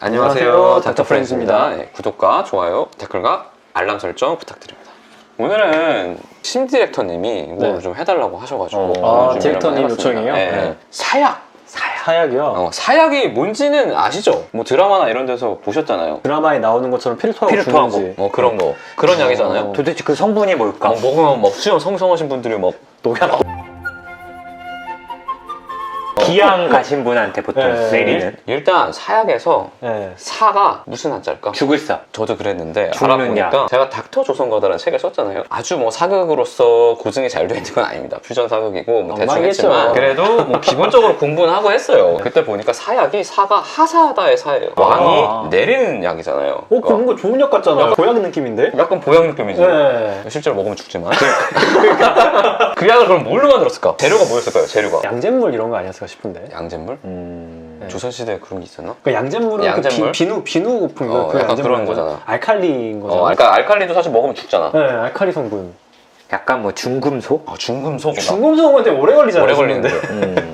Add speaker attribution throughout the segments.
Speaker 1: 안녕하세요, 닥터 프렌즈입니다. 네, 구독과 좋아요, 댓글과 알람 설정 부탁드립니다. 오늘은 심 디렉터님이 뭘 좀 해달라고 하셔가지고
Speaker 2: 디렉터님 요청이에요?
Speaker 1: 네. 사약이요? 사약이 뭔지는 아시죠? 뭐 드라마나 이런 데서 보셨잖아요.
Speaker 2: 드라마에 나오는 것처럼 피를 토하고 죽는지
Speaker 1: 그런 거 그런 약이잖아요.
Speaker 3: 도대체 그 성분이 뭘까?
Speaker 1: 먹으면 막 수염 성성하신 분들이 막
Speaker 2: 녹약
Speaker 3: 기양 가신 분한테 보통 내리는
Speaker 1: 일단 사약에서
Speaker 2: 네.
Speaker 1: 사가 무슨 한자일까?
Speaker 3: 죽을 사.
Speaker 1: 저도 그랬는데
Speaker 3: 죽는
Speaker 1: 알아보니까
Speaker 3: 약.
Speaker 1: 제가 닥터 조선거다라는 책을 썼잖아요. 아주 뭐 사극으로서 고증이 잘 돼 있는 건 아닙니다. 퓨전 사극이고 뭐 대충 했지만 그래도 뭐 기본적으로 공부는 하고 했어요. 그때 보니까 사약이 사가 하사하다의 사예요. 왕이 내리는 약이잖아요.
Speaker 2: 그런 거 좋은 약 같잖아. 보약 느낌인데?
Speaker 1: 약간 보약 느낌이지.
Speaker 2: 네.
Speaker 1: 실제로 먹으면 죽지만. 그 약을 그럼 뭘로 만들었을까? 재료가 뭐였을까요? 재료가.
Speaker 2: 양잿물 이런 거 아니었을까 싶은데.
Speaker 1: 양잿물?
Speaker 2: 네.
Speaker 1: 조선시대에 그런 게 있었나?
Speaker 2: 그 양잿물은
Speaker 1: 양잿물?
Speaker 2: 비누 고픈 거. 그
Speaker 1: 약간
Speaker 2: 양잿물
Speaker 1: 그런 거잖아.
Speaker 2: 알칼리인 거잖아.
Speaker 1: 그러니까 알칼리도 사실 먹으면 죽잖아.
Speaker 2: 네, 알칼리 성분.
Speaker 3: 약간 뭐 중금속?
Speaker 1: 중금속.
Speaker 2: 중금속은 되게 오래 걸리잖아.
Speaker 1: 오래 걸리는데.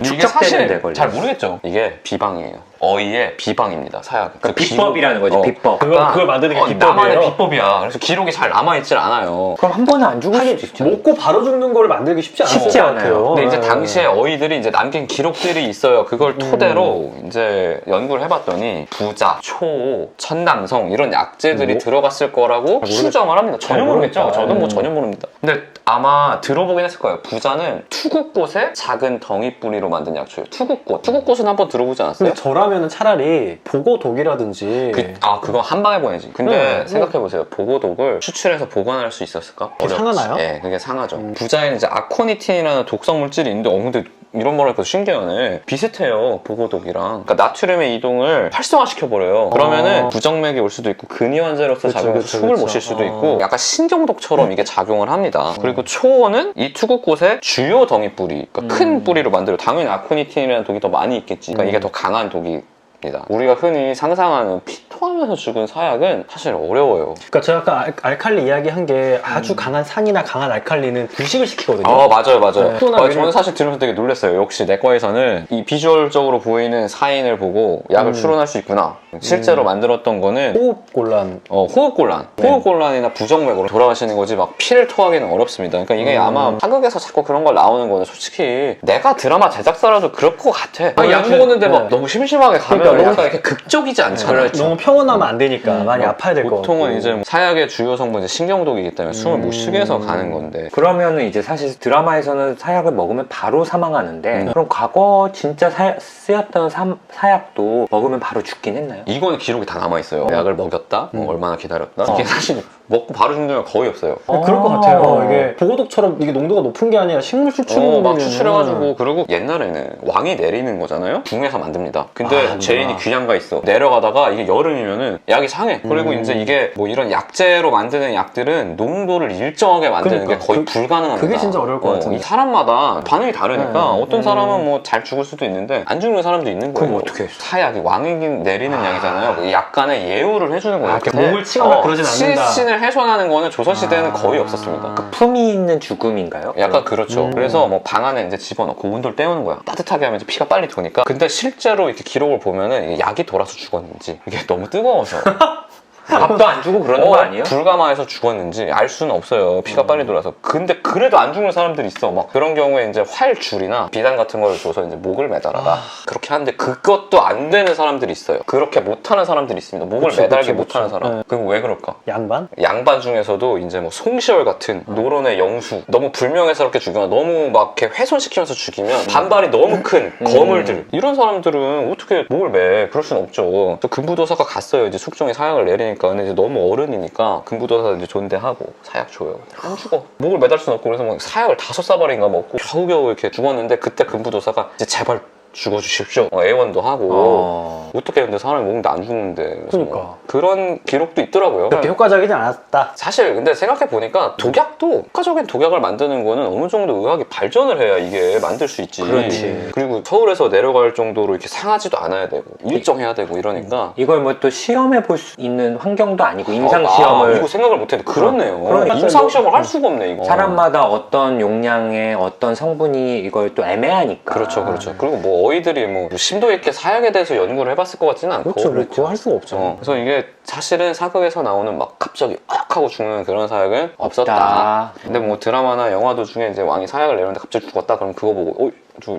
Speaker 1: 이게 사실
Speaker 3: 걸려.
Speaker 1: 잘 모르겠죠. 이게 비방이에요. 어이의 비방입니다. 사약.
Speaker 3: 그 비법이라는 거지, 비법.
Speaker 2: 그걸 만드는 게 비법이에요?
Speaker 1: 나만의 비법이야. 그래서 기록이 잘 남아있질 않아요.
Speaker 3: 그럼 한 번은 안 죽을 수도 있죠.
Speaker 2: 먹고 바로 죽는 거를 만들기 쉽지
Speaker 3: 쉽지
Speaker 2: 않을 것
Speaker 3: 않아요.
Speaker 2: 같아요.
Speaker 1: 근데 이제
Speaker 2: 네.
Speaker 1: 당시에 어이들이 이제 남긴 기록들이 있어요. 그걸 토대로 이제 연구를 해봤더니 부자, 초, 천남성 이런 약재들이 들어갔을 거라고 추정을 합니다. 전혀 모르겠죠.
Speaker 2: 모르겠다.
Speaker 1: 저도 뭐 전혀 모릅니다. 근데 아마 들어보긴 했을 거예요. 부자는 투국꽃의 작은 덩이뿌리로 만든 약초예요. 투국꽃. 투국꽃은 한번 들어보지 않았어요?
Speaker 2: 근데 저라면 차라리 보고독이라든지
Speaker 1: 그건 한 방에 보내지. 근데 생각해보세요. 보고독을 추출해서 보관할 수 있었을까?
Speaker 2: 그게 상하나요?
Speaker 1: 네, 그게 상하죠. 부자에는 이제 아코니틴이라는 독성 물질이 있는데, 근데 이런 말 하니까 신기하네. 비슷해요, 보고독이랑. 그러니까 나트륨의 이동을 활성화시켜버려요. 그러면은 부정맥이 올 수도 있고, 근위환제로서 작용해서 숨을 못 쉴 수도 있고, 약간 신경독처럼 이게 작용을 합니다. 그리고 초원은 이 투국꽃의 주요 덩이뿌리, 그러니까 큰 뿌리로 만들어. 당연히 아코니틴이라는 독이 더 많이 있겠지. 그러니까 이게 더 강한 독이 우리가 흔히 상상하는 피토하면서 죽은 사약은 사실 어려워요.
Speaker 2: 그러니까 제가 아까 알칼리 이야기한 게 아주 강한 산이나 강한 알칼리는 부식을 시키거든요.
Speaker 1: 맞아요.
Speaker 2: 네.
Speaker 1: 저는 사실 들으면서 되게 놀랐어요. 역시 내과에서는 이 비주얼적으로 보이는 사인을 보고 약을 추론할 수 있구나. 실제로 만들었던 거는
Speaker 2: 호흡곤란.
Speaker 1: 호흡곤란. 호흡곤란이나 부정맥으로 돌아가시는 거지 막 피를 토하기는 어렵습니다. 그러니까 이게 아마 사극에서 자꾸 그런 걸 나오는 거는 솔직히 내가 드라마 제작사라도 그럴 것 같아. 약 먹었는데 막 너무 심심하게 가면
Speaker 2: 그러니까
Speaker 1: 약간 이렇게 극적이지 않잖아.
Speaker 2: 그렇죠. 너무 평온하면 안 되니까 많이 아파야 될 거 같고.
Speaker 1: 보통은 이제 사약의 주요 성분 이제 신경독이기 때문에 숨을 못 쉬게 해서 가는 건데.
Speaker 3: 그러면은 이제 사실 드라마에서는 사약을 먹으면 바로 사망하는데 그럼 과거 진짜 쓰였던 사약도 먹으면 바로 죽긴 했나요?
Speaker 1: 이거는 기록이 다 남아있어요. 약을 먹였다, 뭐 얼마나 기다렸다. 이게 사실 먹고 바로 죽는 경우가 거의 없어요.
Speaker 2: 그럴 것 같아요. 이게 보고독처럼 이게 농도가 높은 게 아니라 식물 추출물이
Speaker 1: 막 추출해가지고. 그리고 옛날에는 왕이 내리는 거잖아요. 궁에서 만듭니다. 근데 죄인이 귀양가 있어. 내려가다가 이게 여름이면은 약이 상해. 그리고 이제 이게 뭐 이런 약재로 만드는 약들은 농도를 일정하게 만드는 게 거의 불가능합니다.
Speaker 2: 그게 진짜 어려울 것 같은데.
Speaker 1: 이 사람마다 반응이 다르니까 어떤 사람은 뭐 잘 죽을 수도 있는데 안 죽는 사람도 있는 거예요.
Speaker 3: 그럼 어떻게 했어?
Speaker 1: 사약이 왕이 내리는 약이잖아요. 약간의 예우를 해주는 거예요.
Speaker 2: 이렇게 목을 치거나 그러진 않는다.
Speaker 1: 시신을 훼손하는 거는 조선시대는 거의 없었습니다.
Speaker 3: 품이 있는 죽음인가요?
Speaker 1: 약간 그렇죠. 그래서 뭐 방 안에 이제 집어넣고 온도를 때우는 거야. 따뜻하게 하면 이제 피가 빨리 도니까. 근데 실제로 이렇게 기록을 보면은 이게 약이 돌아서 죽었는지 이게 너무 뜨거워서
Speaker 3: 밥도 안 주고 그러는 거 아니에요?
Speaker 1: 불가마에서 죽었는지 알 수는 없어요. 피가 빨리 돌아서. 근데 그래도 안 죽는 사람들이 있어. 막 그런 경우에 이제 활줄이나 비단 같은 걸 줘서 이제 목을 매달아라. 그렇게 하는데 그것도 안 되는 사람들이 있어요. 그렇게 못하는 사람들이 있습니다. 목을 매달게 못하는 사람. 그럼 왜 그럴까?
Speaker 2: 양반?
Speaker 1: 양반 중에서도 이제 뭐 송시열 같은 노론의 영수, 너무 불명예스럽게 죽이거나 너무 막 이렇게 훼손시키면서 죽이면 반발이 너무 큰 거물들, 이런 사람들은 어떻게 목을 매? 그럴 수는 없죠. 또 금부도사가 갔어요. 이제 숙종이 사약을 내리니까. 근데 이제 너무 어른이니까 금부도사 이제 존대하고 사약 줘요. 안 죽어. 목을 매달 수는 없고. 그래서 막 사약을 5사발인가 먹고 겨우겨우 이렇게 죽었는데, 그때 금부도사가 이제 제발 죽어주십시오. 애원도 하고. 어떻게 근데 사람이 먹는데 안 죽는데.
Speaker 2: 그러니까.
Speaker 1: 그런 기록도 있더라고요.
Speaker 2: 그렇게 효과적이지 않았다.
Speaker 1: 사실 근데 생각해보니까 독약도 효과적인 독약을 만드는 거는 어느 정도 의학이 발전을 해야 이게 만들 수 있지.
Speaker 3: 그렇지.
Speaker 1: 그리고 서울에서 내려갈 정도로 이렇게 상하지도 않아야 되고 일정해야 되고 이러니까.
Speaker 3: 이걸 뭐 또 시험해 볼 수 있는 환경도 아니고 임상시험을
Speaker 1: 이거 생각을 못했는데 그렇네요.
Speaker 3: 그러니까
Speaker 1: 임상시험을 할 수가 없네 이거.
Speaker 3: 사람마다 어떤 용량의 어떤 성분이 이걸 또 애매하니까.
Speaker 1: 그렇죠. 그리고 뭐 저희들이 뭐 심도 있게 사약에 대해서 연구를 해봤을 것 같지는 않고
Speaker 2: 그렇죠. 그거 할 수가 없죠.
Speaker 1: 그래서 이게 사실은 사극에서 나오는 막 갑자기 악 하고 죽는 그런 사약은 없었다.
Speaker 3: 없다.
Speaker 1: 근데 뭐 드라마나 영화도 중에 이제 왕이 사약을 내는데 갑자기 죽었다 그럼 그거 보고 저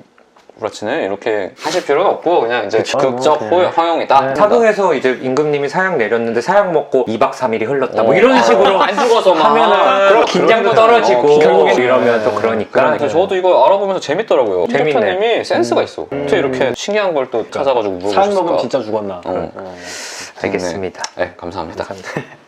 Speaker 1: 구라치네 이렇게 하실 필요는 없고 그냥 이제
Speaker 2: 그쵸.
Speaker 1: 극적
Speaker 2: 네.
Speaker 1: 허용이다.
Speaker 2: 네.
Speaker 3: 사극에서 이제 임금님이 사약 내렸는데 사약 먹고 2박 3일이 흘렀다. 뭐 이런 식으로
Speaker 1: 안 죽어서 막
Speaker 3: 하면은
Speaker 1: 그런
Speaker 3: 긴장도
Speaker 1: 그런
Speaker 3: 떨어지고
Speaker 1: 긴장도
Speaker 3: 이러면 또 그러니까.
Speaker 1: 그러니까 저도 이거 알아보면서 재밌더라고요.
Speaker 3: 재밌네.
Speaker 1: 대표님이 센스가 있어. 어떻게 이렇게 신기한 걸 또 찾아가지고
Speaker 2: 사약 먹으면
Speaker 1: 물어보셨을까?
Speaker 2: 진짜 죽었나.
Speaker 1: 어.
Speaker 3: 알겠습니다.
Speaker 1: 네, 감사합니다.
Speaker 3: 감사합니다.